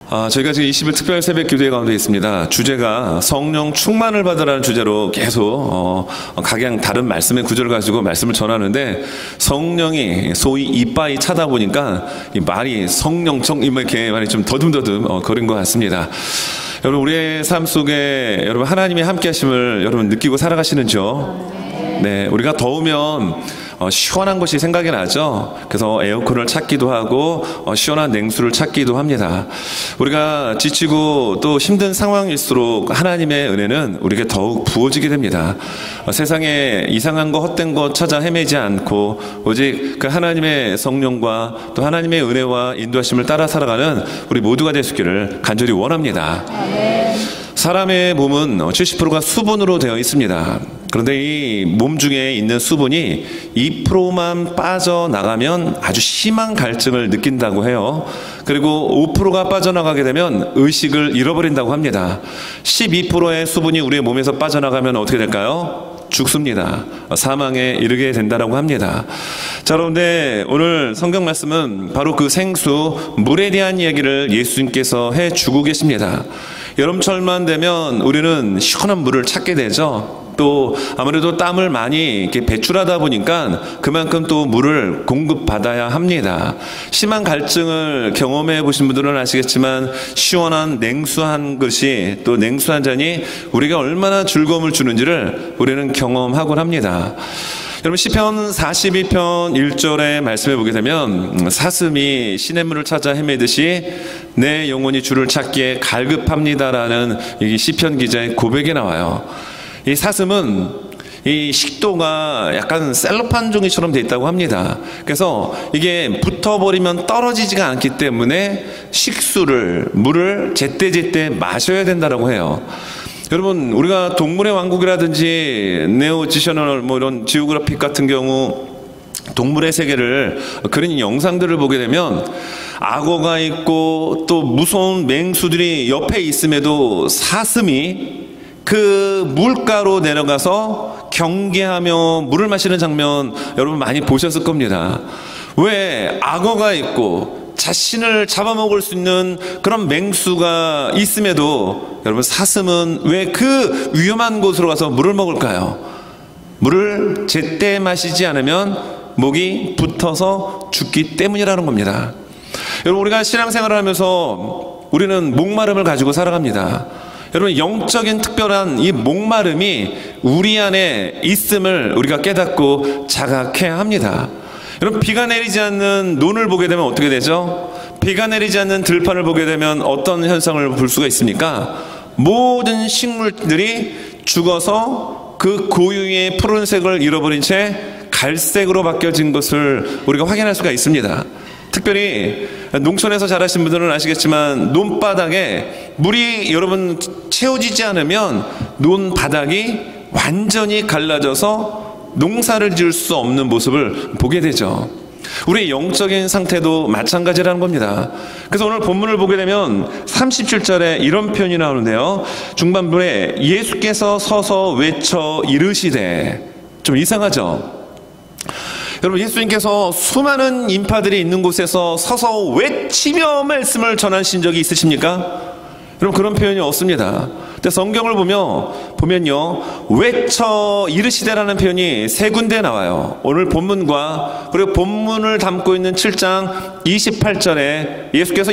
저희가 지금 20일 특별 새벽 기도회 가운데 있습니다. 주제가 성령 충만을 받으라는 주제로 계속 각양 다른 말씀의 구절을 가지고 말씀을 전하는데, 성령이 소위 이빠이 차다 보니까 이 말이 성령청 이렇게 말이 좀 더듬더듬 거린 것 같습니다. 여러분, 우리의 삶 속에 여러분 하나님의 함께 하심을 여러분 느끼고 살아가시는지요? 네, 우리가 더우면 시원한 것이 생각이 나죠. 그래서 에어컨을 찾기도 하고 시원한 냉수를 찾기도 합니다. 우리가 지치고 또 힘든 상황일수록 하나님의 은혜는 우리에게 더욱 부어지게 됩니다. 세상에 이상한 거 헛된 거 찾아 헤매지 않고 오직 그 하나님의 성령과 또 하나님의 은혜와 인도하심을 따라 살아가는 우리 모두가 될 수 있기를 간절히 원합니다. 사람의 몸은 70%가 수분으로 되어 있습니다. 그런데 이 몸 중에 있는 수분이 2%만 빠져나가면 아주 심한 갈증을 느낀다고 해요. 그리고 5%가 빠져나가게 되면 의식을 잃어버린다고 합니다. 12%의 수분이 우리의 몸에서 빠져나가면 어떻게 될까요? 죽습니다. 사망에 이르게 된다라고 합니다. 자, 그런데 오늘 성경 말씀은 바로 그 생수 물에 대한 이야기를 예수님께서 해주고 계십니다. 여름철만 되면 우리는 시원한 물을 찾게 되죠. 또 아무래도 땀을 많이 이렇게 배출하다 보니까 그만큼 또 물을 공급받아야 합니다. 심한 갈증을 경험해 보신 분들은 아시겠지만 시원한 냉수한 것이, 또 냉수 한 잔이 우리가 얼마나 즐거움을 주는지를 우리는 경험하곤 합니다. 여러분, 시편 42편 1절에 말씀해 보게 되면 사슴이 시냇물을 찾아 헤매듯이 내 영혼이 주를 찾기에 갈급합니다라는 이 시편 기자의 고백이 나와요. 이 사슴은 이 식도가 약간 셀로판 종이처럼 돼 있다고 합니다. 그래서 이게 붙어버리면 떨어지지가 않기 때문에 식수를, 물을 제때제때 마셔야 된다고 해요. 여러분, 우리가 동물의 왕국이라든지 네오지셔널 이런 지오그래픽 같은 경우 동물의 세계를 그린 영상들을 보게 되면 악어가 있고 또 무서운 맹수들이 옆에 있음에도 사슴이 그 물가로 내려가서 경계하며 물을 마시는 장면 여러분 많이 보셨을 겁니다. 왜 악어가 있고 자신을 잡아먹을 수 있는 그런 맹수가 있음에도 여러분 사슴은 왜 그 위험한 곳으로 가서 물을 먹을까요? 물을 제때 마시지 않으면 목이 붙어서 죽기 때문이라는 겁니다. 여러분, 우리가 신앙생활을 하면서 우리는 목마름을 가지고 살아갑니다. 여러분, 영적인 특별한 이 목마름이 우리 안에 있음을 우리가 깨닫고 자각해야 합니다. 여러분, 비가 내리지 않는 논을 보게 되면 어떻게 되죠? 비가 내리지 않는 들판을 보게 되면 어떤 현상을 볼 수가 있습니까? 모든 식물들이 죽어서 그 고유의 푸른색을 잃어버린 채 갈색으로 바뀌어진 것을 우리가 확인할 수가 있습니다. 특별히 농촌에서 자라신 분들은 아시겠지만 논바닥에 물이 여러분 채워지지 않으면 논바닥이 완전히 갈라져서 농사를 지을 수 없는 모습을 보게 되죠. 우리의 영적인 상태도 마찬가지라는 겁니다. 그래서 오늘 본문을 보게 되면 37절에 이런 표현이 나오는데요. 중반부에 예수께서 서서 외쳐 이르시되, 좀 이상하죠? 여러분, 예수님께서 수많은 인파들이 있는 곳에서 서서 외치며 말씀을 전하신 적이 있으십니까? 여러분, 그런 표현이 없습니다. 근데 성경을 보면요, 외쳐 이르시되라는 표현이 세 군데 나와요. 오늘 본문과 그리고 본문을 담고 있는 7장 28절에 예수께서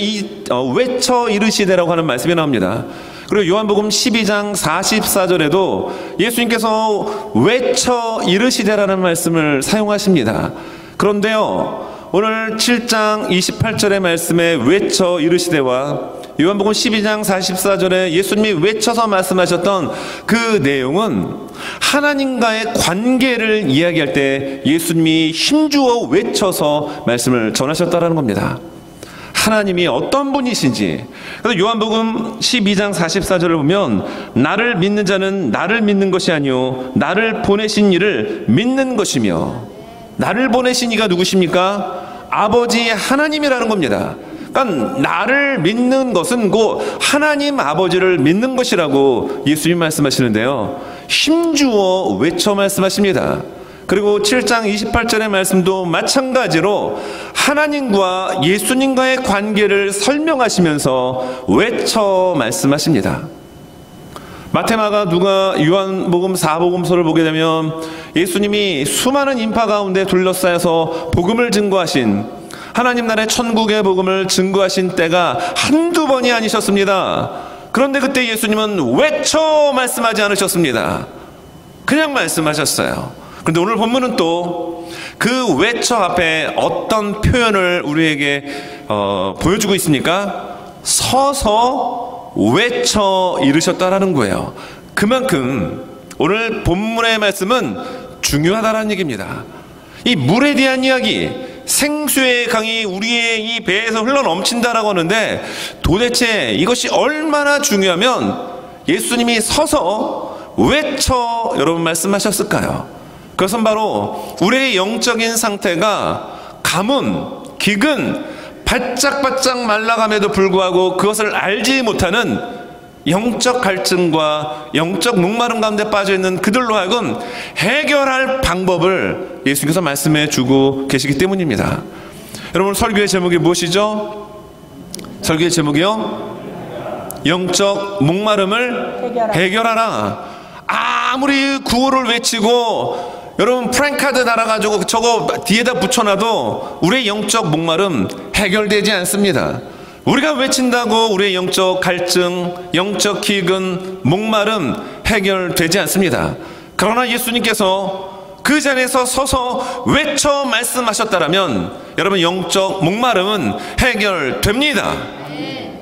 외쳐 이르시되라고 하는 말씀이 나옵니다. 그리고 요한복음 12장 44절에도 예수님께서 외쳐 이르시되라는 말씀을 사용하십니다. 그런데요, 오늘 7장 28절의 말씀에 외쳐 이르시되와 요한복음 12장 44절에 예수님이 외쳐서 말씀하셨던 그 내용은 하나님과의 관계를 이야기할 때 예수님이 힘주어 외쳐서 말씀을 전하셨다라는 겁니다. 하나님이 어떤 분이신지. 그래서 요한복음 12장 44절을 보면 나를 믿는 자는 나를 믿는 것이 아니요 나를 보내신 이를 믿는 것이며, 나를 보내신 이가 누구십니까? 아버지 하나님이라는 겁니다. 그러니까 나를 믿는 것은 곧 하나님 아버지를 믿는 것이라고 예수님 말씀하시는데요, 힘주어 외쳐 말씀하십니다. 그리고 7장 28절의 말씀도 마찬가지로 하나님과 예수님과의 관계를 설명하시면서 외쳐 말씀하십니다. 마태, 마가, 누가, 요한복음 4복음서를 보게 되면 예수님이 수많은 인파 가운데 둘러싸여서 복음을 증거하신, 하나님 나라의 천국의 복음을 증거하신 때가 한두 번이 아니셨습니다. 그런데 그때 예수님은 외쳐 말씀하지 않으셨습니다. 그냥 말씀하셨어요. 그런데 오늘 본문은 또 그 외쳐 앞에 어떤 표현을 우리에게 보여주고 있습니까? 서서 외쳐 이르셨다라는 거예요. 그만큼 오늘 본문의 말씀은 중요하다라는 얘기입니다. 이 물에 대한 이야기, 생수의 강이 우리의 이 배에서 흘러넘친다라고 하는데, 도대체 이것이 얼마나 중요하면 예수님이 서서 외쳐 여러분 말씀하셨을까요? 그것은 바로 우리의 영적인 상태가 가뭄, 기근, 바짝바짝 말라감에도 불구하고 그것을 알지 못하는 영적 갈증과 영적 목마름 가운데 빠져있는 그들로 하여금 해결할 방법을 예수님께서 말씀해 주고 계시기 때문입니다. 여러분, 설교의 제목이 무엇이죠? 설교의 제목이요? 영적 목마름을 해결하라. 아무리 구호를 외치고 여러분 프랭카드 달아가지고 저거 뒤에다 붙여놔도 우리의 영적 목마름 해결되지 않습니다. 우리가 외친다고 우리의 영적 갈증, 영적 기근, 목마름 해결되지 않습니다. 그러나 예수님께서 그 자리에서 서서 외쳐 말씀하셨다라면 여러분 영적 목마름은 해결됩니다.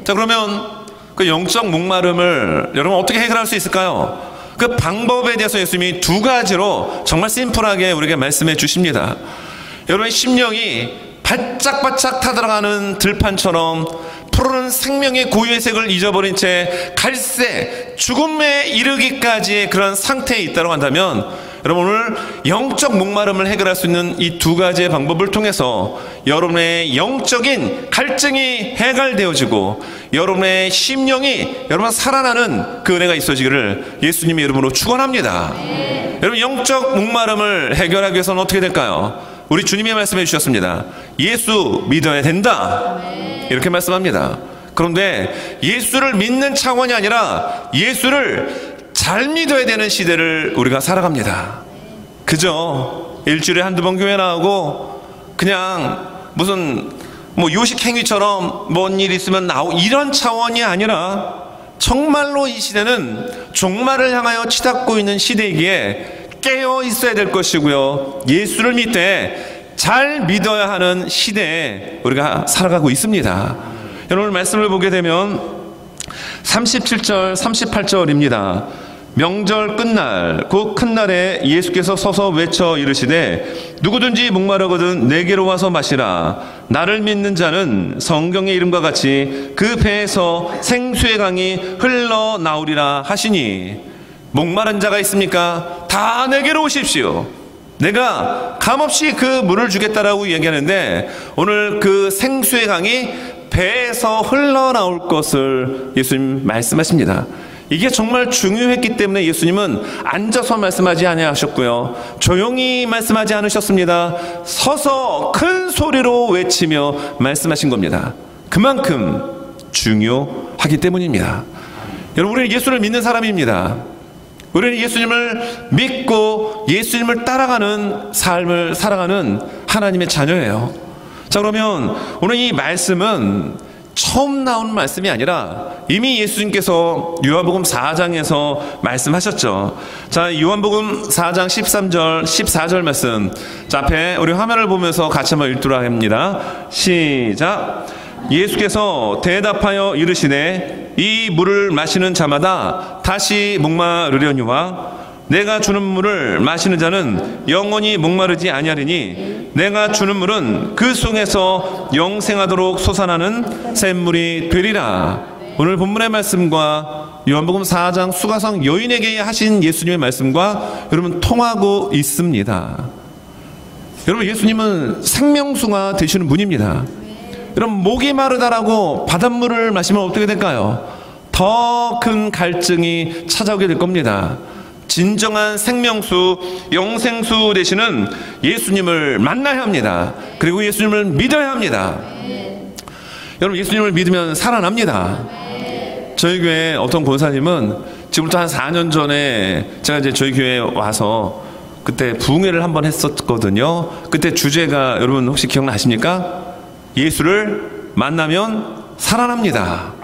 자, 그러면 그 영적 목마름을 여러분 어떻게 해결할 수 있을까요? 그 방법에 대해서 예수님이 두 가지로 정말 심플하게 우리에게 말씀해 주십니다. 여러분의 심령이 바짝바짝 타들어가는 들판처럼 푸르른 생명의 고유의 색을 잊어버린 채 갈새, 죽음에 이르기까지의 그런 상태에 있다고 한다면 여러분 오늘 영적 목마름을 해결할 수 있는 이 두 가지의 방법을 통해서 여러분의 영적인 갈증이 해결되어지고 여러분의 심령이 여러분 살아나는 그 은혜가 있어지기를 예수님의 이름으로 축원합니다. 여러분 영적 목마름을 해결하기 위해서는 어떻게 될까요? 우리 주님이 말씀해 주셨습니다. 예수 믿어야 된다. 이렇게 말씀합니다. 그런데 예수를 믿는 차원이 아니라 예수를 잘 믿어야 되는 시대를 우리가 살아갑니다. 그죠? 일주일에 한두 번 교회 나오고 그냥 무슨 요식 행위처럼 뭔 일 있으면 나오고 이런 차원이 아니라 정말로 이 시대는 종말을 향하여 치닫고 있는 시대이기에 깨어 있어야 될 것이고요. 예수를 믿되 잘 믿어야 하는 시대에 우리가 살아가고 있습니다. 여러분 말씀을 보게 되면 37절, 38절입니다. 명절 끝날 그 큰 날에 예수께서 서서 외쳐 이르시되 누구든지 목마르거든 내게로 와서 마시라. 나를 믿는 자는 성경의 이름과 같이 그 배에서 생수의 강이 흘러나오리라 하시니, 목마른 자가 있습니까? 다 내게로 오십시오. 내가 감없이 그 물을 주겠다라고 얘기하는데 오늘 그 생수의 강이 배에서 흘러나올 것을 예수님 말씀하십니다. 이게 정말 중요했기 때문에 예수님은 앉아서 말씀하지 아니하셨고요, 조용히 말씀하지 않으셨습니다. 서서 큰 소리로 외치며 말씀하신 겁니다. 그만큼 중요하기 때문입니다. 여러분, 우리는 예수를 믿는 사람입니다. 우리는 예수님을 믿고 예수님을 따라가는 삶을 살아가는 하나님의 자녀예요. 자, 그러면 오늘 이 말씀은 처음 나오는 말씀이 아니라 이미 예수님께서 요한복음 4장에서 말씀하셨죠. 자, 요한복음 4장 13절 14절 말씀, 자, 앞에 우리 화면을 보면서 같이 한번 읽도록 합니다. 시작. 예수께서 대답하여 이르시되 이 물을 마시는 자마다 다시 목마르려니와 내가 주는 물을 마시는 자는 영원히 목마르지 아니하리니 내가 주는 물은 그 속에서 영생하도록 솟아나는 샘물이 되리라. 오늘 본문의 말씀과 요한복음 4장 수가성 여인에게 하신 예수님의 말씀과 여러분 통하고 있습니다. 여러분, 예수님은 생명수가 되시는 분입니다. 여러분, 목이 마르다라고 바닷물을 마시면 어떻게 될까요? 더 큰 갈증이 찾아오게 될 겁니다. 진정한 생명수, 영생수 되시는 예수님을 만나야 합니다. 그리고 예수님을 믿어야 합니다. 여러분, 예수님을 믿으면 살아납니다. 저희 교회 어떤 권사님은 지금부터 한 4년 전에 제가 이제 저희 교회에 와서 그때 부흥회를 한번 했었거든요. 그때 주제가 여러분 혹시 기억나십니까? 예수를 만나면 살아납니다.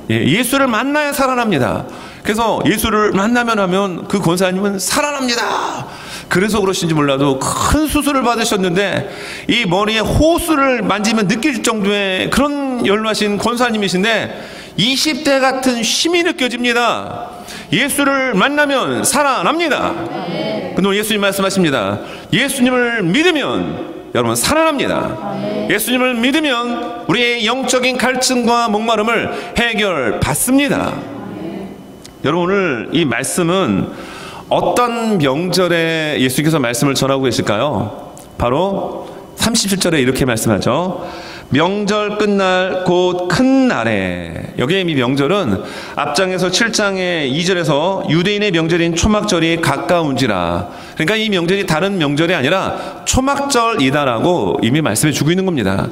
예수를 만나야 살아납니다. 그래서 예수를 만나면 하면 그 권사님은 살아납니다. 그래서 그러신지 몰라도 큰 수술을 받으셨는데 이 머리에 호수를 만지면 느낄 정도의 그런 연로하신 권사님이신데 20대 같은 힘이 느껴집니다. 예수를 만나면 살아납니다. 근데 예수님 말씀하십니다. 예수님을 믿으면 여러분 살아납니다. 예수님을 믿으면 우리의 영적인 갈증과 목마름을 해결받습니다. 여러분, 오늘 이 말씀은 어떤 명절에 예수께서 말씀을 전하고 계실까요? 바로 37절에 이렇게 말씀하죠. 명절 끝날 곧 큰 날에. 여기에 이 명절은 앞장에서 7장의 2절에서 유대인의 명절인 초막절이 가까운지라. 그러니까 이 명절이 다른 명절이 아니라 초막절이다라고 이미 말씀해 주고 있는 겁니다.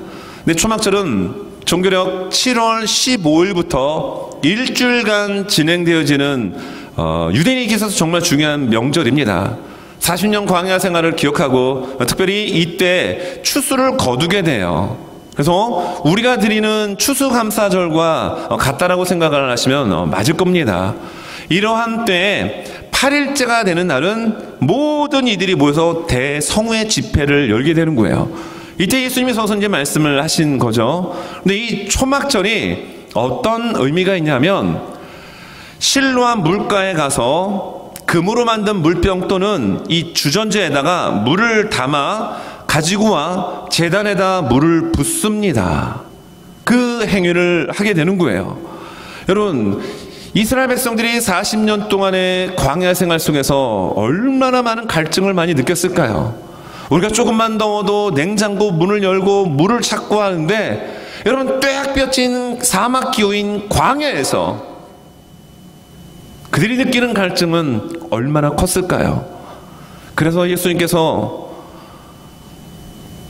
근데 초막절은 종교력 7월 15일부터 일주일간 진행되어지는 유대인에게 있어서 정말 중요한 명절입니다. 40년 광야 생활을 기억하고 특별히 이때 추수를 거두게 돼요. 그래서 우리가 드리는 추수감사절과 같다라고 생각을 하시면 맞을 겁니다. 이러한 때에 8일째가 되는 날은 모든 이들이 모여서 대성회 집회를 열게 되는 거예요. 이때 예수님이 서서 이제 말씀을 하신 거죠. 근데 이 초막절이 어떤 의미가 있냐면 실로암 물가에 가서 금으로 만든 물병 또는 이 주전자에다가 물을 담아 가지고 와 제단에다 물을 붓습니다. 그 행위를 하게 되는 거예요. 여러분, 이스라엘 백성들이 40년 동안의 광야 생활 속에서 얼마나 많은 갈증을 많이 느꼈을까요? 우리가 조금만 더워도 냉장고 문을 열고 물을 찾고 하는데 여러분, 떼약볕인 사막 기후인 광야에서 그들이 느끼는 갈증은 얼마나 컸을까요? 그래서 예수님께서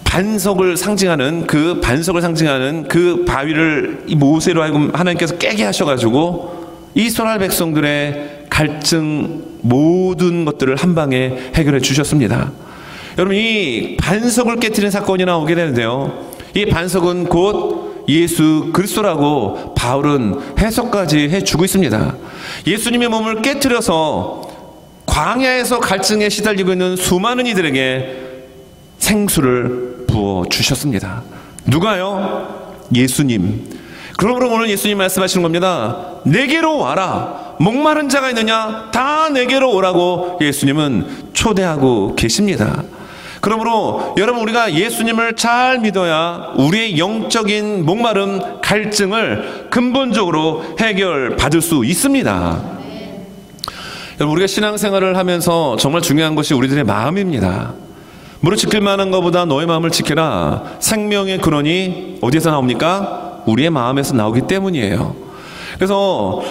반석을 상징하는 그 바위를 이 모세로 하여금 하나님께서 깨게 하셔가지고 이스라엘 백성들의 갈증 모든 것들을 한 방에 해결해 주셨습니다. 여러분, 이 반석을 깨트린 사건이 나오게 되는데요. 이 반석은 곧 예수 그리스도라고 바울은 해석까지 해주고 있습니다. 예수님의 몸을 깨트려서 광야에서 갈증에 시달리고 있는 수많은 이들에게 생수를 부어주셨습니다. 누가요? 예수님. 그러므로 오늘 예수님 말씀하시는 겁니다. 내게로 와라. 목마른 자가 있느냐? 다 내게로 오라고 예수님은 초대하고 계십니다. 그러므로 여러분, 우리가 예수님을 잘 믿어야 우리의 영적인 목마름, 갈증을 근본적으로 해결받을 수 있습니다. 여러분, 우리가 신앙생활을 하면서 정말 중요한 것이 우리들의 마음입니다. 무릇 지킬 만한 것보다 너의 마음을 지켜라. 생명의 근원이 어디에서 나옵니까? 우리의 마음에서 나오기 때문이에요. 그래서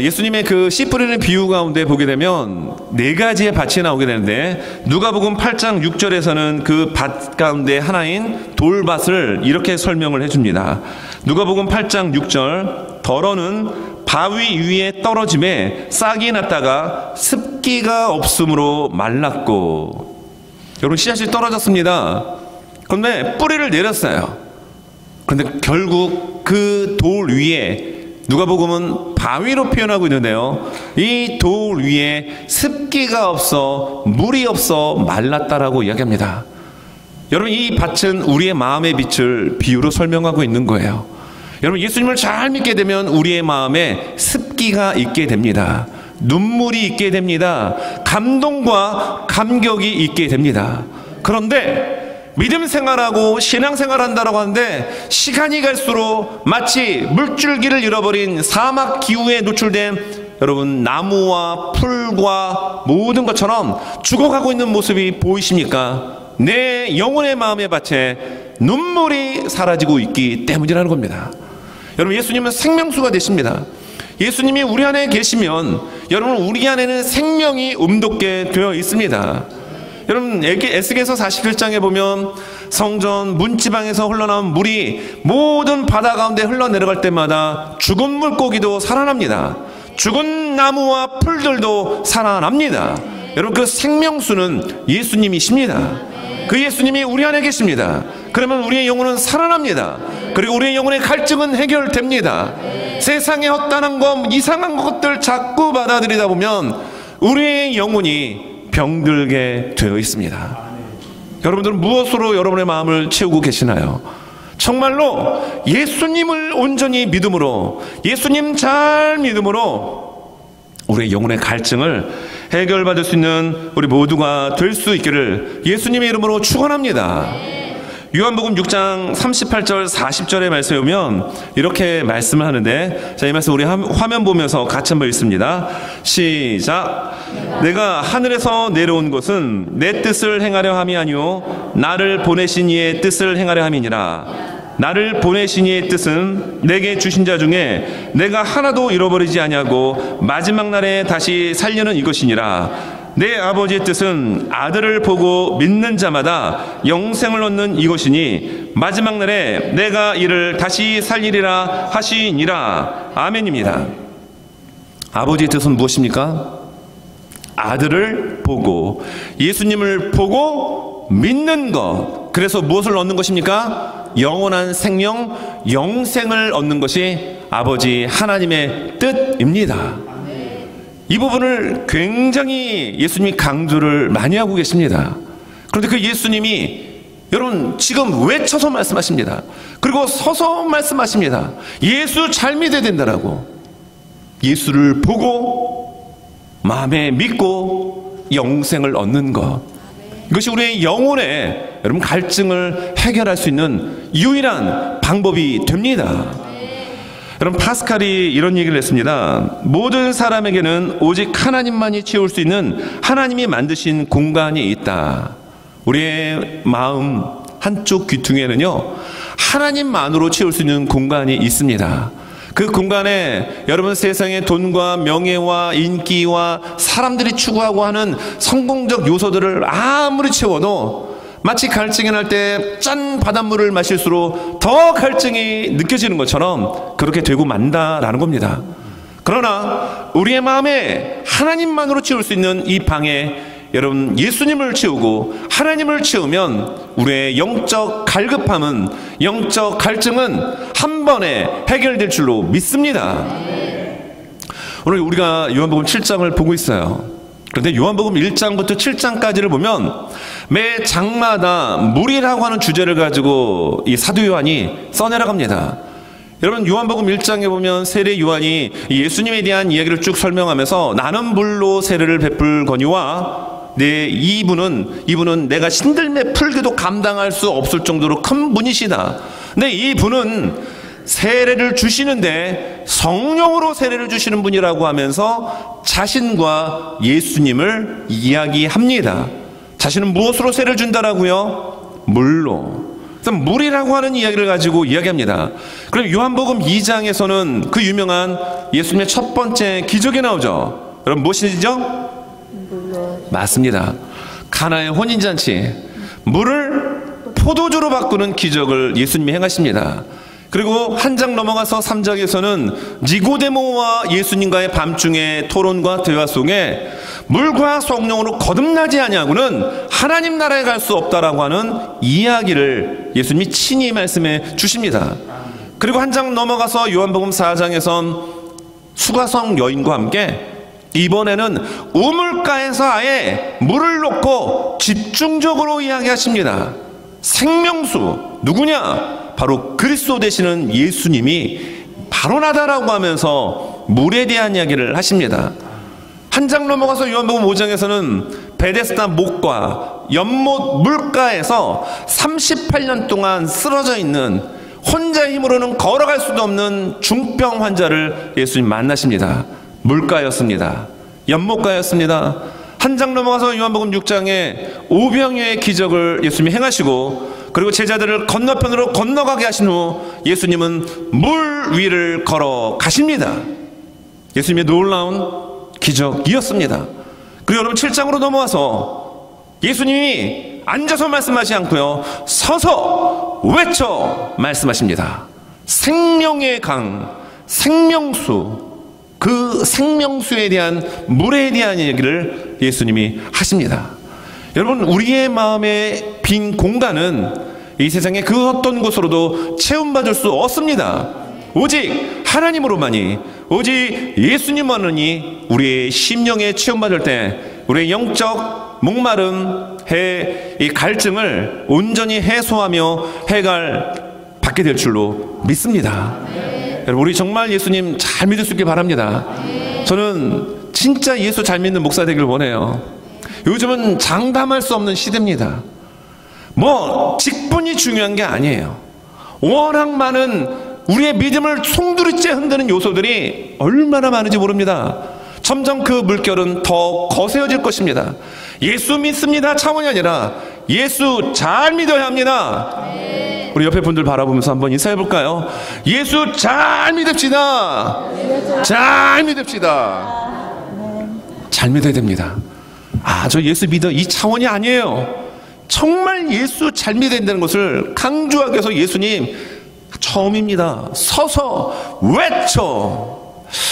예수님의 그 씨 뿌리는 비유 가운데 보게 되면 4가지의 밭이 나오게 되는데 누가복음 8장 6절에서는 그 밭 가운데 하나인 돌밭을 이렇게 설명을 해줍니다. 누가복음 8장 6절, 덜어는 바위 위에 떨어짐에 싹이 났다가 습기가 없으므로 말랐고. 여러분, 씨앗이 떨어졌습니다. 그런데 뿌리를 내렸어요. 그런데 결국 그 돌 위에, 누가복음은 바위로 표현하고 있는데요, 이 돌 위에 습기가 없어 물이 없어 말랐다라고 이야기합니다. 여러분, 이 밭은 우리의 마음의 빛을 비유로 설명하고 있는 거예요. 여러분, 예수님을 잘 믿게 되면 우리의 마음에 습기가 있게 됩니다. 눈물이 있게 됩니다. 감동과 감격이 있게 됩니다. 그런데 믿음 생활하고 신앙 생활한다라고 하는데 시간이 갈수록 마치 물줄기를 잃어버린 사막 기후에 노출된 여러분, 나무와 풀과 모든 것처럼 죽어가고 있는 모습이 보이십니까? 내 영혼의 마음의 밭에 눈물이 사라지고 있기 때문이라는 겁니다. 여러분, 예수님은 생명수가 되십니다. 예수님이 우리 안에 계시면 여러분 우리 안에는 생명이 음돋게 되어 있습니다. 여러분 에스겔서 47장에 보면 성전 문지방에서 흘러나온 물이 모든 바다 가운데 흘러내려갈 때마다 죽은 물고기도 살아납니다. 죽은 나무와 풀들도 살아납니다. 여러분 그 생명수는 예수님이십니다. 그 예수님이 우리 안에 계십니다. 그러면 우리의 영혼은 살아납니다. 그리고 우리의 영혼의 갈증은 해결됩니다. 세상의 헛단한 것, 이상한 것들 자꾸 받아들이다 보면 우리의 영혼이 병들게 되어 있습니다. 여러분들은 무엇으로 여러분의 마음을 채우고 계시나요? 정말로 예수님을 온전히 믿음으로, 예수님 잘 믿음으로 우리의 영혼의 갈증을 해결받을 수 있는 우리 모두가 될 수 있기를 예수님의 이름으로 축원합니다. 요한복음 6장 38절 40절의 말씀에 보면 이렇게 말씀을 하는데, 자, 이 말씀 우리 화면 보면서 같이 한번 읽습니다. 시작. 내가 하늘에서 내려온 것은 내 뜻을 행하려 함이 아니요 나를 보내신 이의 뜻을 행하려 함이니라. 나를 보내신 이의 뜻은 내게 주신 자 중에 내가 하나도 잃어버리지 아니하고 마지막 날에 다시 살려는 이것이니라. 내 아버지의 뜻은 아들을 보고 믿는 자마다 영생을 얻는 이것이니 마지막 날에 내가 이를 다시 살리리라 하시니라. 아멘입니다. 아버지의 뜻은 무엇입니까? 아들을 보고 예수님을 보고 믿는 것. 그래서 무엇을 얻는 것입니까? 영원한 생명, 영생을 얻는 것이 아버지 하나님의 뜻입니다. 이 부분을 굉장히 예수님이 강조를 많이 하고 계십니다. 그런데 그 예수님이 여러분 지금 외쳐서 말씀하십니다. 그리고 서서 말씀하십니다. 예수 잘 믿어야 된다라고. 예수를 보고 마음에 믿고 영생을 얻는 것, 이것이 우리의 영혼의 여러분 갈증을 해결할 수 있는 유일한 방법이 됩니다. 여러분 파스칼이 이런 얘기를 했습니다. 모든 사람에게는 오직 하나님만이 채울 수 있는 하나님이 만드신 공간이 있다. 우리의 마음 한쪽 귀퉁이에는요 하나님만으로 채울 수 있는 공간이 있습니다. 그 공간에 여러분 세상의 돈과 명예와 인기와 사람들이 추구하고 하는 성공적 요소들을 아무리 채워도 마치 갈증이 날 때 짠 바닷물을 마실수록 더 갈증이 느껴지는 것처럼 그렇게 되고 만다라는 겁니다. 그러나 우리의 마음에 하나님만으로 채울 수 있는 이 방에 여러분 예수님을 채우고 하나님을 채우면 우리의 영적 갈급함은, 영적 갈증은 한 번에 해결될 줄로 믿습니다. 오늘 우리가 요한복음 7장을 보고 있어요. 그런데 요한복음 1장부터 7장까지를 보면 매 장마다 물이라고 하는 주제를 가지고 이 사도 요한이 써내려갑니다. 여러분 요한복음 1장에 보면 세례 요한이 예수님에 대한 이야기를 쭉 설명하면서 나는 물로 세례를 베풀거니와 이분은 내가 신들매 풀기도 감당할 수 없을 정도로 큰 분이시다. 근데 이 분은 세례를 주시는데 성령으로 세례를 주시는 분이라고 하면서 자신과 예수님을 이야기합니다. 자신은 무엇으로 세례를 준다라고요? 물로. 그래서 물이라고 하는 이야기를 가지고 이야기합니다. 그럼 요한복음 2장에서는 그 유명한 예수님의 첫 번째 기적이 나오죠. 여러분 무엇이죠? 맞습니다. 가나의 혼인잔치, 물을 포도주로 바꾸는 기적을 예수님이 행하십니다. 그리고 한 장 넘어가서 3장에서는 니고데모와 예수님과의 밤중의 토론과 대화 속에 물과 성령으로 거듭나지 아니하고는 하나님 나라에 갈 수 없다라고 하는 이야기를 예수님이 친히 말씀해 주십니다. 그리고 한 장 넘어가서 요한복음 4장에선 수가성 여인과 함께 이번에는 우물가에서 아예 물을 놓고 집중적으로 이야기하십니다. 생명수 누구냐? 바로 그리스도 되시는 예수님이 바로 나다라고 하면서 물에 대한 이야기를 하십니다. 한 장 넘어가서 요한복음 5장에서는 베데스다 목과 연못 물가에서 38년 동안 쓰러져 있는 혼자 힘으로는 걸어갈 수도 없는 중병 환자를 예수님 만나십니다. 물가였습니다. 연못가였습니다. 한 장 넘어가서 요한복음 6장에 오병이어의 기적을 예수님이 행하시고 그리고 제자들을 건너편으로 건너가게 하신 후 예수님은 물 위를 걸어 가십니다. 예수님의 놀라운 기적이었습니다. 그리고 여러분 7장으로 넘어와서 예수님이 앉아서 말씀하지 않고요, 서서 외쳐 말씀하십니다. 생명의 강, 생명수, 그 생명수에 대한, 물에 대한 얘기를 예수님이 하십니다. 여러분, 우리의 마음의 빈 공간은 이 세상의 그 어떤 곳으로도 채움받을 수 없습니다. 오직 하나님으로만이, 오직 예수님만이 우리의 심령에 채움받을 때 우리의 영적 목마름, 이 갈증을 온전히 해소하며 해결받게 될 줄로 믿습니다. 여러분, 우리 정말 예수님 잘 믿을 수 있길 바랍니다. 저는 진짜 예수 잘 믿는 목사 되길 원해요. 요즘은 장담할 수 없는 시대입니다. 뭐 직분이 중요한 게 아니에요. 워낙 많은 우리의 믿음을 송두리째 흔드는 요소들이 얼마나 많은지 모릅니다. 점점 그 물결은 더 거세어질 것입니다. 예수 믿습니다 차원이 아니라 예수 잘 믿어야 합니다. 우리 옆에 분들 바라보면서 한번 인사해 볼까요? 예수 잘 믿읍시다. 잘 믿읍시다. 잘 믿어야 됩니다. 아, 저 예수 믿어, 이 차원이 아니에요. 정말 예수 잘 믿어야 된다는 것을 강조하기 위해서 예수님 처음입니다. 서서 외쳐.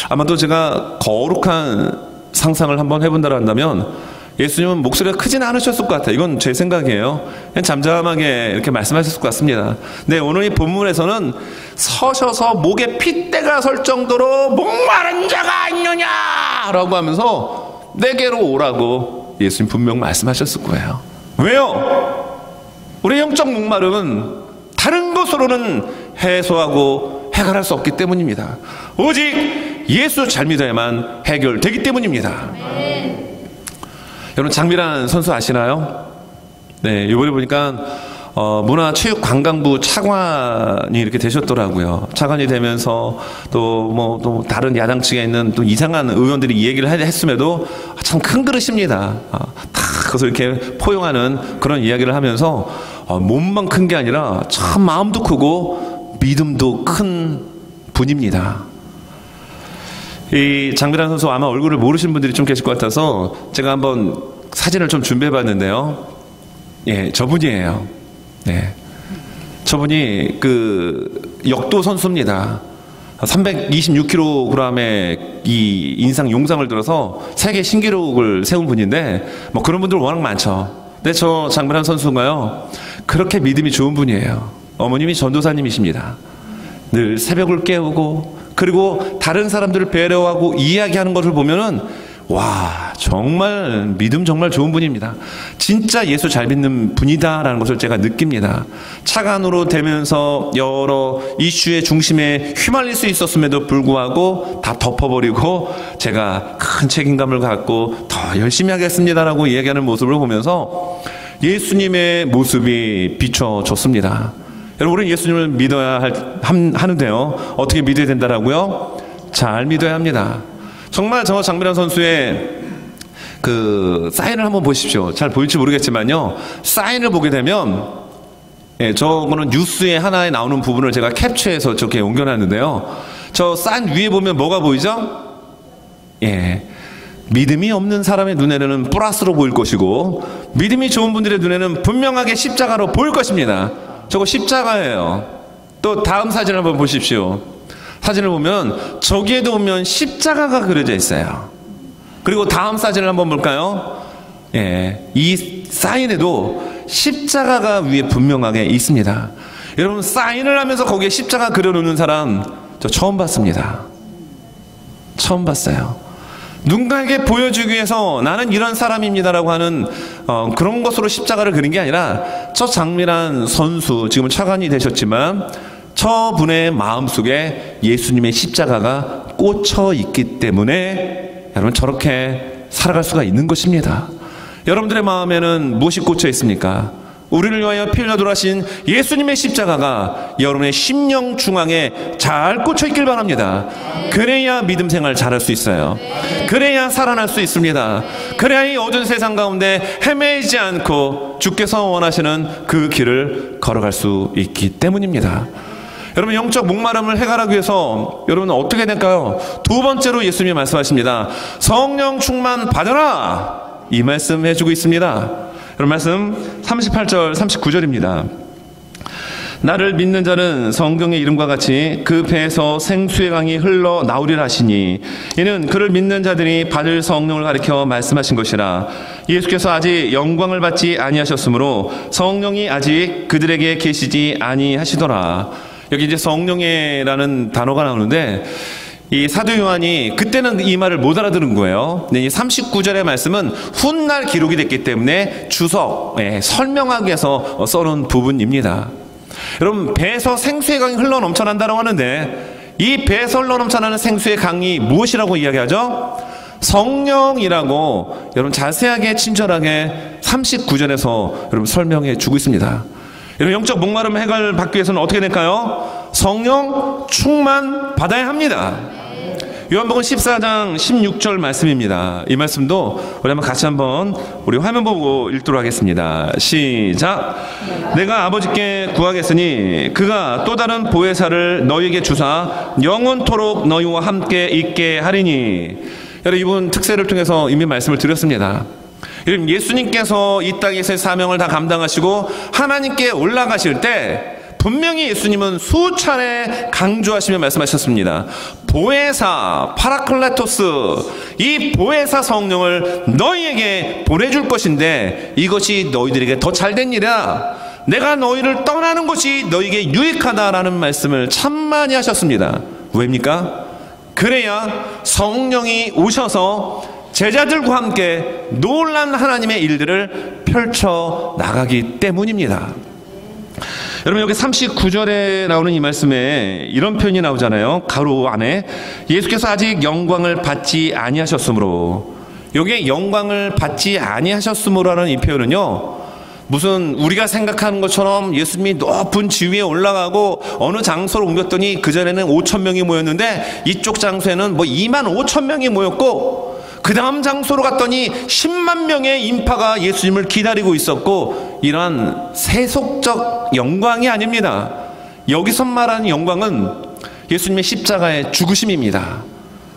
아마도 제가 거룩한 상상을 한번 해본다고 한다면 예수님은 목소리가 크진 않으셨을 것 같아요. 이건 제 생각이에요. 그냥 잠잠하게 이렇게 말씀하셨을 것 같습니다. 네, 오늘 이 본문에서는 서셔서 목에 핏대가 설 정도로 목마른 자가 있느냐 라고 하면서 내게로 오라고 예수님 분명 말씀하셨을 거예요. 왜요? 우리의 영적 목마름은 다른 것으로는 해소하고 해결할 수 없기 때문입니다. 오직 예수 잘 믿어야만 해결되기 때문입니다. 여러분, 장미란 선수 아시나요? 네, 이번에 보니까 문화체육관광부 차관이 이렇게 되셨더라고요. 차관이 되면서 또 다른 야당 측에 있는 또 이상한 의원들이 이 얘기를 했음에도 참 큰 그릇입니다. 다 그것을 이렇게 포용하는 그런 이야기를 하면서 몸만 큰 게 아니라 참 마음도 크고 믿음도 큰 분입니다. 이 장미란 선수 아마 얼굴을 모르시는 분들이 좀 계실 것 같아서 제가 한번 사진을 좀 준비해 봤는데요. 예, 저분이에요. 네. 저분이 그 역도 선수입니다. 326kg의 이 인상 용상을 들어서 세계 신기록을 세운 분인데 뭐 그런 분들 워낙 많죠. 근데 저 장미란 선수가요, 그렇게 믿음이 좋은 분이에요. 어머님이 전도사님이십니다. 늘 새벽을 깨우고 그리고 다른 사람들을 배려하고 이야기하는 것을 보면은 와, 정말 믿음 정말 좋은 분입니다. 진짜 예수 잘 믿는 분이다라는 것을 제가 느낍니다. 차관으로 되면서 여러 이슈의 중심에 휘말릴 수 있었음에도 불구하고 다 덮어버리고 제가 큰 책임감을 갖고 더 열심히 하겠습니다라고 이야기하는 모습을 보면서 예수님의 모습이 비춰졌습니다. 여러분, 우리는 예수님을 믿어야 하는데요. 어떻게 믿어야 된다라고요? 잘 믿어야 합니다. 정말 저 장미란 선수의 그 사인을 한번 보십시오. 잘 보일지 모르겠지만요, 사인을 보게 되면, 예, 저거는 뉴스에 하나에 나오는 부분을 제가 캡처해서 저렇게 옮겨놨는데요. 저 사인 위에 보면 뭐가 보이죠? 예, 믿음이 없는 사람의 눈에는 플러스로 보일 것이고 믿음이 좋은 분들의 눈에는 분명하게 십자가로 보일 것입니다. 저거 십자가예요. 또 다음 사진을 한번 보십시오. 사진을 보면 저기에도 보면 십자가가 그려져 있어요. 그리고 다음 사진을 한번 볼까요? 예, 이 사인에도 십자가가 위에 분명하게 있습니다. 여러분, 사인을 하면서 거기에 십자가 그려놓는 사람 저 처음 봤습니다. 처음 봤어요. 누군가에게 보여주기 위해서 나는 이런 사람입니다라고 하는 그런 것으로 십자가를 그린 게 아니라 저 장미란 선수, 지금은 차관이 되셨지만 저분의 마음속에 예수님의 십자가가 꽂혀 있기 때문에 여러분 저렇게 살아갈 수가 있는 것입니다. 여러분들의 마음에는 무엇이 꽂혀 있습니까? 우리를 위하여 피 흘려 돌아가신 예수님의 십자가가 여러분의 심령 중앙에 잘 꽂혀 있길 바랍니다. 그래야 믿음 생활 잘할 수 있어요. 그래야 살아날 수 있습니다. 그래야 이 어두운 세상 가운데 헤매지 않고 주께서 원하시는 그 길을 걸어갈 수 있기 때문입니다. 여러분, 영적 목마름을 해결하기 위해서 여러분 어떻게 될까요? 두 번째로 예수님이 말씀하십니다. 성령 충만 받아라, 이 말씀 해주고 있습니다. 여러분, 말씀 38절 39절입니다. 나를 믿는 자는 성경의 이름과 같이 그 배에서 생수의 강이 흘러 나오리라 하시니, 이는 그를 믿는 자들이 받을 성령을 가리켜 말씀하신 것이라. 예수께서 아직 영광을 받지 아니하셨으므로 성령이 아직 그들에게 계시지 아니하시더라. 여기 이제 성령이라는 단어가 나오는데, 이 사도 요한이 그때는 이 말을 못 알아들은 거예요. 이 39절의 말씀은 훗날 기록이 됐기 때문에 주석, 설명하기 위해서 써놓은 부분입니다. 여러분, 배에서 생수의 강이 흘러 넘쳐난다고 하는데, 이 배에서 흘러 넘쳐나는 생수의 강이 무엇이라고 이야기하죠? 성령이라고 여러분 자세하게 친절하게 39절에서 여러분 설명해 주고 있습니다. 여러분, 영적 목마름 해결받기 위해서는 어떻게 될까요? 성령 충만 받아야 합니다. 요한복음 14장 16절 말씀입니다. 이 말씀도 우리 한번 같이 우리 화면 보고 읽도록 하겠습니다. 시작. 내가 아버지께 구하겠으니 그가 또 다른 보혜사를 너희에게 주사 영원토록 너희와 함께 있게 하리니. 여러분, 이분 특세를 통해서 이미 말씀을 드렸습니다. 여러분, 예수님께서 이 땅에서의 사명을 다 감당하시고 하나님께 올라가실 때 분명히 예수님은 수차례 강조하시며 말씀하셨습니다. 보혜사, 파라클레토스, 이 보혜사 성령을 너희에게 보내줄 것인데 이것이 너희들에게 더 잘된 일이라. 내가 너희를 떠나는 것이 너희에게 유익하다라는 말씀을 참 많이 하셨습니다. 왜입니까? 그래야 성령이 오셔서 제자들과 함께 놀란 하나님의 일들을 펼쳐 나가기 때문입니다. 여러분, 여기 39절에 나오는 이 말씀에 이런 표현이 나오잖아요. 가로 안에 예수께서 아직 영광을 받지 아니하셨으므로. 여기에 영광을 받지 아니하셨으므로라는 이 표현은요, 무슨 우리가 생각하는 것처럼 예수님이 높은 지위에 올라가고 어느 장소로 옮겼더니 그전에는 5,000명이 모였는데 이쪽 장소에는 25,000명이 모였고, 그 다음 장소로 갔더니 10만 명의 인파가 예수님을 기다리고 있었고, 이러한 세속적 영광이 아닙니다. 여기서 말하는 영광은 예수님의 십자가의 죽으심입니다.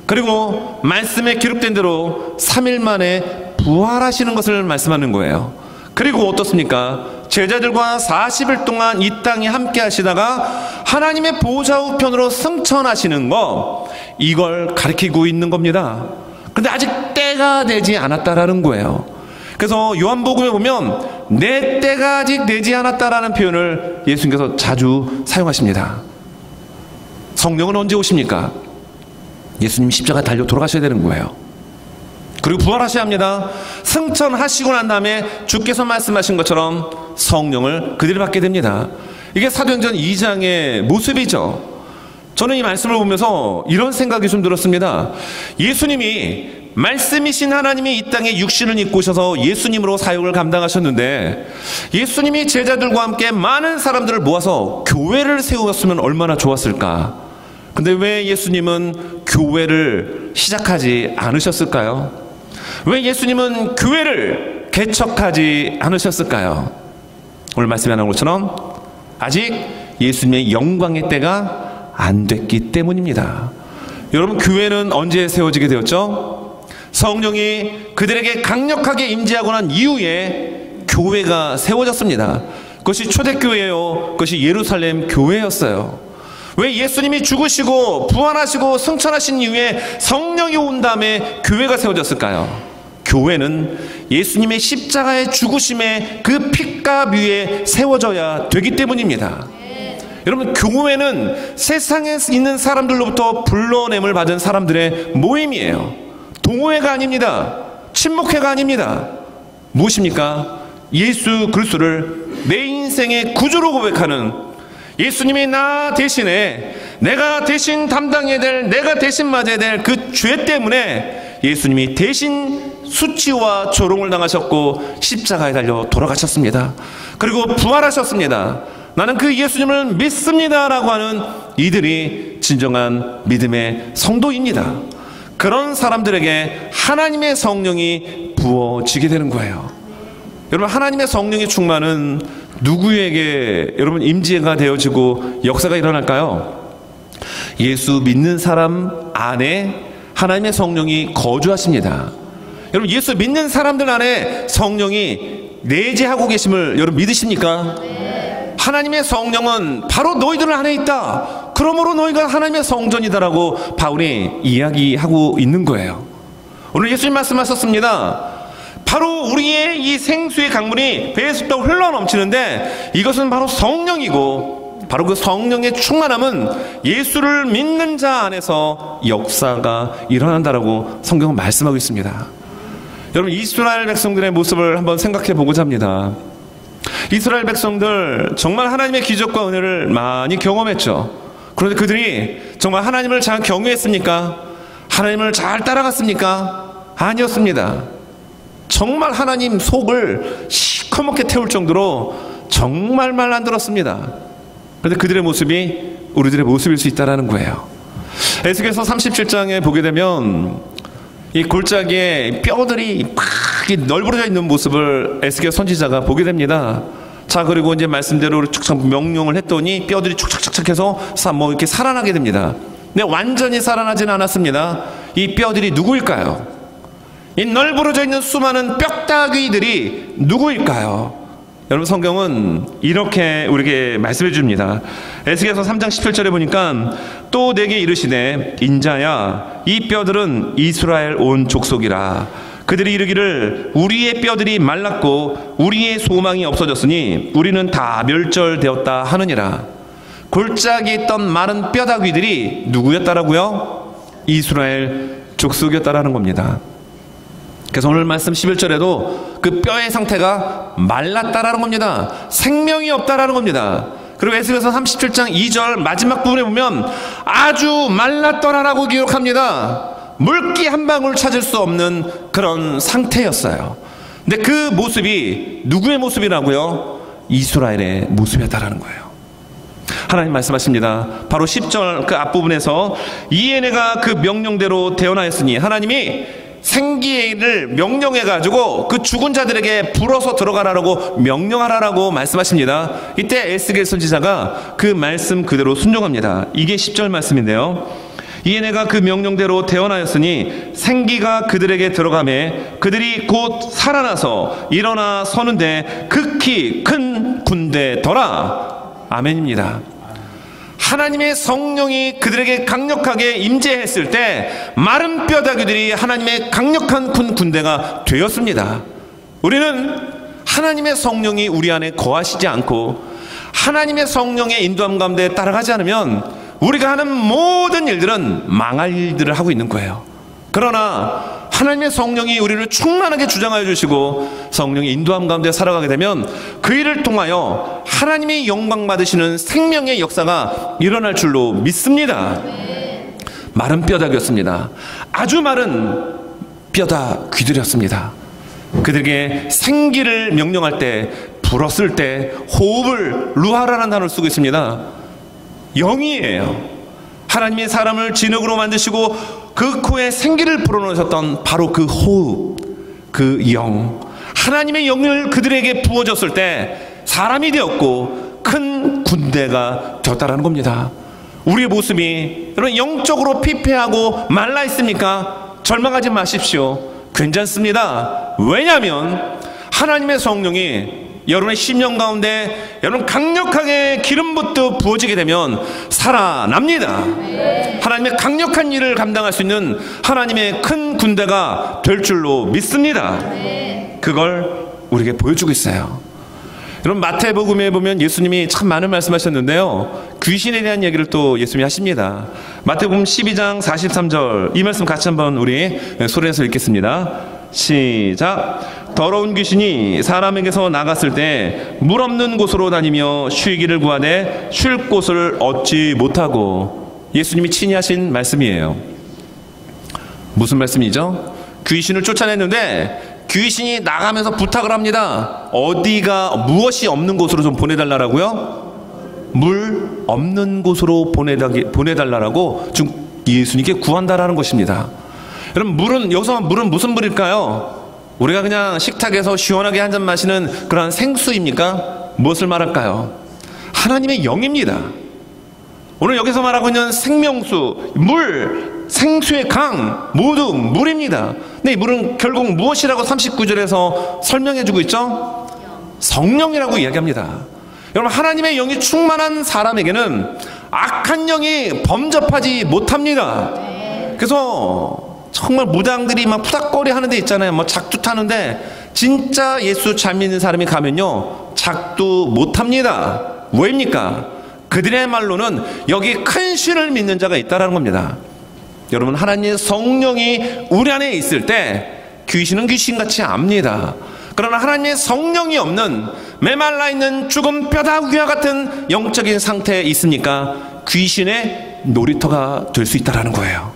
그리고 말씀에 기록된 대로 3일 만에 부활하시는 것을 말씀하는 거예요. 그리고 어떻습니까? 제자들과 40일 동안 이 땅에 함께 하시다가 하나님의 보좌 우편으로 승천하시는 것, 이걸 가리키고 있는 겁니다. 근데 아직 때가 되지 않았다라는 거예요. 그래서 요한복음에 보면 내 때가 아직 되지 않았다라는 표현을 예수님께서 자주 사용하십니다. 성령은 언제 오십니까? 예수님이 십자가 달려 돌아가셔야 되는 거예요. 그리고 부활하셔야 합니다. 승천하시고 난 다음에 주께서 말씀하신 것처럼 성령을 그들이 받게 됩니다. 이게 사도행전 2장의 모습이죠. 저는 이 말씀을 보면서 이런 생각이 좀 들었습니다. 예수님이 말씀이신 하나님이 이 땅에 육신을 입고 오셔서 예수님으로 사역을 감당하셨는데, 예수님이 제자들과 함께 많은 사람들을 모아서 교회를 세웠으면 얼마나 좋았을까. 근데 왜 예수님은 교회를 시작하지 않으셨을까요? 왜 예수님은 교회를 개척하지 않으셨을까요? 오늘 말씀에 나온 것처럼 아직 예수님의 영광의 때가 안 됐기 때문입니다. 여러분, 교회는 언제 세워지게 되었죠? 성령이 그들에게 강력하게 임재하고 난 이후에 교회가 세워졌습니다. 그것이 초대교회요, 그것이 예루살렘 교회였어요. 왜 예수님이 죽으시고 부활하시고 승천하신 이후에 성령이 온 다음에 교회가 세워졌을까요? 교회는 예수님의 십자가의 죽으심의 그 핏값 위에 세워져야 되기 때문입니다. 여러분, 교회는 세상에 있는 사람들로부터 불러냄을 받은 사람들의 모임이에요. 동호회가 아닙니다. 친목회가 아닙니다. 무엇입니까? 예수 그리스도를 내 인생의 구주로 고백하는, 예수님이 나 대신에 내가 대신 담당해야 될, 내가 대신 맞아야 될 그 죄 때문에 예수님이 대신 수치와 조롱을 당하셨고 십자가에 달려 돌아가셨습니다. 그리고 부활하셨습니다. 나는 그 예수님을 믿습니다라고 하는 이들이 진정한 믿음의 성도입니다. 그런 사람들에게 하나님의 성령이 부어지게 되는 거예요. 여러분, 하나님의 성령의 충만은 누구에게 여러분 임재가 되어지고 역사가 일어날까요? 예수 믿는 사람 안에 하나님의 성령이 거주하십니다. 여러분 예수 믿는 사람들 안에 성령이 내재하고 계심을 여러분 믿으십니까? 하나님의 성령은 바로 너희들 안에 있다. 그러므로 너희가 하나님의 성전이다라고 바울이 이야기하고 있는 거예요. 오늘 예수님 말씀하셨습니다. 바로 우리의 이 생수의 강물이 배에 쏟다고 흘러넘치는데 이것은 바로 성령이고, 바로 그 성령의 충만함은 예수를 믿는 자 안에서 역사가 일어난다라고 성경은 말씀하고 있습니다. 여러분 이스라엘 백성들의 모습을 한번 생각해 보고자 합니다. 이스라엘 백성들 정말 하나님의 기적과 은혜를 많이 경험했죠. 그런데 그들이 정말 하나님을 잘 경외했습니까? 하나님을 잘 따라갔습니까? 아니었습니다. 정말 하나님 속을 시커멓게 태울 정도로 정말 말 안 들었습니다. 그런데 그들의 모습이 우리들의 모습일 수 있다는 거예요. 에스겔서 37장에 보게 되면 이 골짜기에 뼈들이 막 널브러져 있는 모습을 에스겔 선지자가 보게 됩니다. 자, 그리고 이제 말씀대로 축착 명령을 했더니 뼈들이 축착착착 해서 이렇게 살아나게 됩니다. 근데 완전히 살아나지는 않았습니다. 이 뼈들이 누구일까요? 이 널브러져 있는 수많은 뼈다귀들이 누구일까요? 여러분 성경은 이렇게 우리에게 말씀해 줍니다. 에스겔서 3장 17절에 보니까 또 내게 이르시되 인자야 이 뼈들은 이스라엘 온 족속이라. 그들이 이르기를 우리의 뼈들이 말랐고 우리의 소망이 없어졌으니 우리는 다 멸절되었다 하느니라. 골짜기에 있던 마른 뼈다귀들이 누구였다라고요? 이스라엘 족속이었다라는 겁니다. 그래서 오늘 말씀 11절에도 그 뼈의 상태가 말랐다라는 겁니다. 생명이 없다라는 겁니다. 그리고 에스겔서 37장 2절 마지막 부분에 보면 아주 말랐더라라고 기록합니다. 물기 한 방울 찾을 수 없는 그런 상태였어요. 근데 그 모습이 누구의 모습이라고요? 이스라엘의 모습이었다라는 거예요. 하나님 말씀하십니다. 바로 10절 그 앞부분에서 이에 내가 그 명령대로 대언하였으니, 하나님이 생기를 명령해가지고 그 죽은 자들에게 불어서 들어가라고 명령하라라고 말씀하십니다. 이때 에스겔 선지자가 그 말씀 그대로 순종합니다. 이게 10절 말씀인데요. 이에 내가 그 명령대로 대언하였으니 생기가 그들에게 들어가매 그들이 곧 살아나서 일어나 서는데 극히 큰 군대더라. 아멘입니다. 하나님의 성령이 그들에게 강력하게 임재했을 때 마른 뼈다귀들이 하나님의 강력한 큰 군대가 되었습니다. 우리는 하나님의 성령이 우리 안에 거하시지 않고 하나님의 성령의 인도함 가운데 따라가지 않으면 우리가 하는 모든 일들은 망할 일들을 하고 있는 거예요. 그러나 하나님의 성령이 우리를 충만하게 주장하여 주시고 성령의 인도함 가운데 살아가게 되면 그 일을 통하여 하나님의 영광 받으시는 생명의 역사가 일어날 줄로 믿습니다. 마른 뼈다귀였습니다. 아주 마른 뼈다귀들이었습니다. 그들에게 생기를 명령할 때, 불었을 때 호흡을 루하라는 단어를 쓰고 있습니다. 영이에요. 하나님의 사람을 진흙으로 만드시고 그 코에 생기를 불어넣으셨던 바로 그 호흡, 그 영, 하나님의 영을 그들에게 부어줬을 때 사람이 되었고 큰 군대가 되었다라는 겁니다. 우리의 모습이 여러분 영적으로 피폐하고 말라 있습니까? 절망하지 마십시오. 괜찮습니다. 왜냐하면 하나님의 성령이 여러분의 심령 가운데 여러분 강력하게 기름 붓듯 부어지게 되면 살아납니다. 하나님의 강력한 일을 감당할 수 있는 하나님의 큰 군대가 될 줄로 믿습니다. 그걸 우리에게 보여주고 있어요. 여러분 마태복음에 보면 예수님이 참 많은 말씀하셨는데요, 귀신에 대한 얘기를 또 예수님이 하십니다. 마태복음 12장 43절 이 말씀 같이 한번 우리 소리내서 읽겠습니다. 시작. 더러운 귀신이 사람에게서 나갔을 때 물 없는 곳으로 다니며 쉬기를 구하되 쉴 곳을 얻지 못하고. 예수님이 친히 하신 말씀이에요. 무슨 말씀이죠? 귀신을 쫓아냈는데 귀신이 나가면서 부탁을 합니다. 어디가 무엇이 없는 곳으로 좀 보내달라고요? 물 없는 곳으로 보내달라고 지금 예수님께 구한다라는 것입니다. 여러분 물은, 여기서 물은 무슨 물일까요? 우리가 그냥 식탁에서 시원하게 한 잔 마시는 그런 생수입니까? 무엇을 말할까요? 하나님의 영입니다. 오늘 여기서 말하고 있는 생명수, 물, 생수의 강, 모두 물입니다. 근데 이 물은 결국 무엇이라고 39절에서 설명해주고 있죠? 성령이라고 이야기합니다. 여러분, 하나님의 영이 충만한 사람에게는 악한 영이 범접하지 못합니다. 그래서 정말 무당들이 막 푸닥거리 하는 데 있잖아요. 뭐 작두 타는데 진짜 예수 잘 믿는 사람이 가면요, 작두 못합니다. 왜입니까? 그들의 말로는 여기 큰 신을 믿는 자가 있다는 겁니다. 여러분, 하나님의 성령이 우리 안에 있을 때 귀신은 귀신같이 압니다. 그러나 하나님의 성령이 없는 메말라 있는 죽은 뼈다귀와 같은 영적인 상태에 있으니까 귀신의 놀이터가 될 수 있다는 거예요.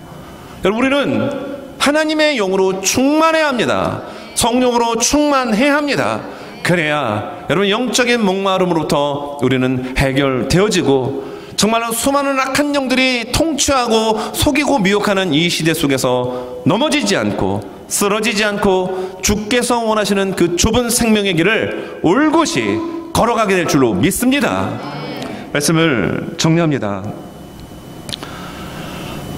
여러분, 우리는 하나님의 영으로 충만해야 합니다. 성령으로 충만해야 합니다. 그래야 여러분, 영적인 목마름으로부터 우리는 해결되어지고 정말로 수많은 악한 영들이 통치하고 속이고 미혹하는 이 시대 속에서 넘어지지 않고 쓰러지지 않고 주께서 원하시는 그 좁은 생명의 길을 올곧이 걸어가게 될 줄로 믿습니다. 말씀을 정리합니다.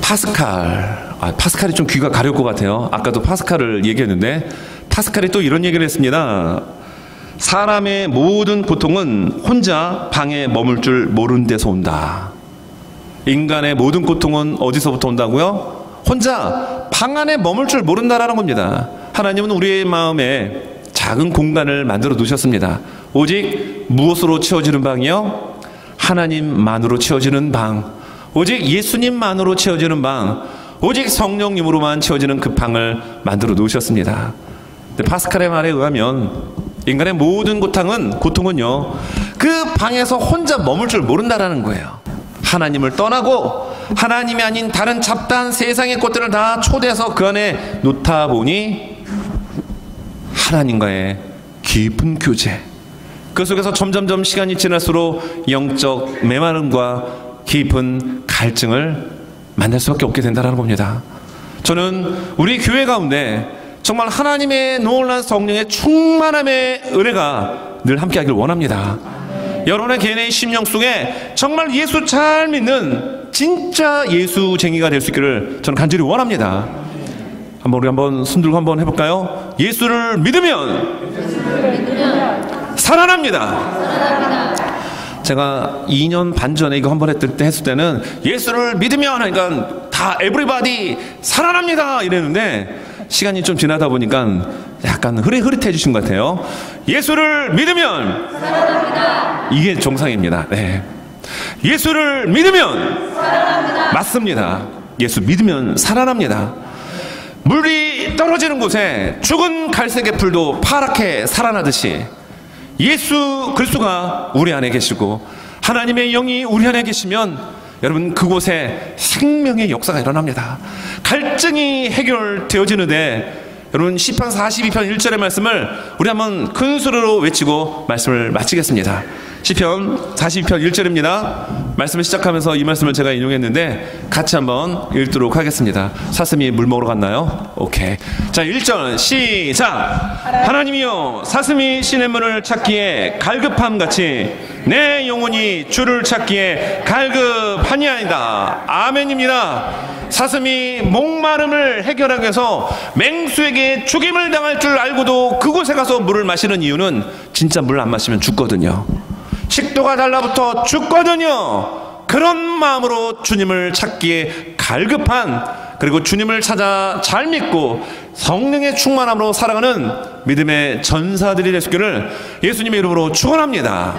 파스칼이 좀 귀가 가려울 것 같아요. 아까도 파스칼을 얘기했는데 파스칼이 또 이런 얘기를 했습니다. 사람의 모든 고통은 혼자 방에 머물 줄 모르는 데서 온다. 인간의 모든 고통은 어디서부터 온다고요? 혼자 방 안에 머물 줄 모른다라는 겁니다. 하나님은 우리의 마음에 작은 공간을 만들어 두셨습니다. 오직 무엇으로 채워지는 방이요? 하나님만으로 채워지는 방, 오직 예수님만으로 채워지는 방, 오직 성령님으로만 채워지는 그 방을 만들어 놓으셨습니다. 근데 파스칼의 말에 의하면 인간의 모든 고통은요, 그 방에서 혼자 머물 줄 모른다라는 거예요. 하나님을 떠나고 하나님이 아닌 다른 잡다한 세상의 것들을 다 초대해서 그 안에 놓다 보니 하나님과의 깊은 교제, 그 속에서 점점점 시간이 지날수록 영적 메마름과 깊은 갈증을 만날 수밖에 없게 된다는 겁니다. 저는 우리 교회 가운데 정말 하나님의 놀라운 성령의 충만함의 은혜가 늘 함께하길 원합니다. 여러분의 개인의 심령 속에 정말 예수 잘 믿는 진짜 예수쟁이가 될 수 있기를 저는 간절히 원합니다. 우리 한번 손 들고 한번 해볼까요? 예수를 믿으면 살아납니다. 제가 2년 반 전에 이거 한번 했을 때는 예수를 믿으면 하니까 다 에브리바디 살아납니다 이랬는데 시간이 좀 지나다 보니까 약간 흐릿해지신 것 같아요. 예수를 믿으면 살아납니다. 이게 정상입니다. 네. 예수를 믿으면 살아납니다. 맞습니다. 예수 믿으면 살아납니다. 물이 떨어지는 곳에 죽은 갈색의 풀도 파랗게 살아나듯이 예수 그리스도가 우리 안에 계시고 하나님의 영이 우리 안에 계시면 여러분, 그곳에 생명의 역사가 일어납니다. 갈증이 해결되어지는데 여러분, 시편 42편 1절의 말씀을 우리 한번 큰 소리로 외치고 말씀을 마치겠습니다. 시편 42편 1절입니다. 말씀을 시작하면서 이 말씀을 제가 인용했는데 같이 한번 읽도록 하겠습니다. 사슴이 물 먹으러 갔나요? 오케이. 자, 1절 시작. 하나님이여, 사슴이 시냇물을 찾기에 갈급함같이 내 영혼이 주를 찾기에 갈급하니이다. 아멘입니다. 사슴이 목마름을 해결하기 위해서 맹수에게 죽임을 당할 줄 알고도 그곳에 가서 물을 마시는 이유는 진짜 물 안 마시면 죽거든요. 식도가 달라붙어 죽거든요. 그런 마음으로 주님을 찾기에 갈급한, 그리고 주님을 찾아 잘 믿고 성령의 충만함으로 살아가는 믿음의 전사들이 되시기를 예수님의 이름으로 축원합니다.